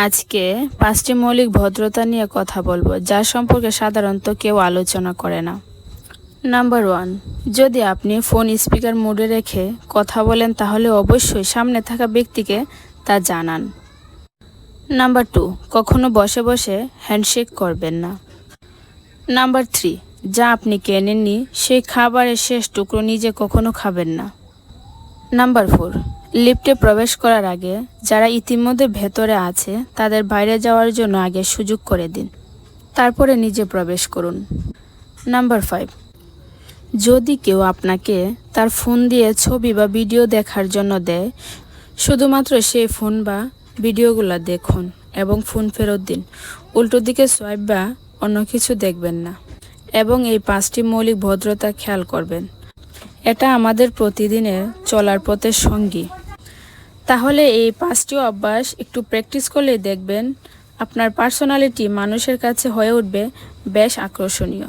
আজকে 5টি মৌলিক ভদ্রতা নিয়ে কথা বলবো, যা সম্পর্কে সাধারণত কেউ আলোচনা করে না। নাম্বার 1, যদি আপনি ফোন স্পিকার মোডে রেখে কথা বলেন তাহলে অবশ্যই সামনে থাকা ব্যক্তিকে তা জানান। নাম্বার 2, কখনো বসে বসে হ্যান্ডশেক করবেন না। নাম্বার 3, যা আপনি কেনেননি সেই খাবারের শেষ টুকরো নিজে কখনো খাবেন না। নাম্বার 4, লিফটে প্রবেশ করার আগে যারা ইতিমধ্যে ভেতরে আছে তাদের বাইরে যাওয়ার জন্য আগে সুযোগ করে দিন, তারপরে নিজে প্রবেশ করুন। নাম্বার 5, যদি কেউ আপনাকে তার ফোন দিয়ে ছবি বা ভিডিও দেখার জন্য দেয়, শুধুমাত্র সেই ফোন বা ভিডিওগুলো দেখুন এবং ফোন ফেরত দিন। উল্টো দিকে সোয়াইপ বা অন্য কিছু দেখবেন না। এবং এই 5টি মৌলিক ভদ্রতা খেয়াল করবেন। এটা আমাদের প্রতিদিনের চলার পথের সঙ্গী। তাহলে এই 5টি অভ্যাস একটু প্র্যাকটিস করলেই দেখবেন আপনার পার্সোনালিটি মানুষের কাছে হয়ে উঠবে বেশ আকর্ষণীয়।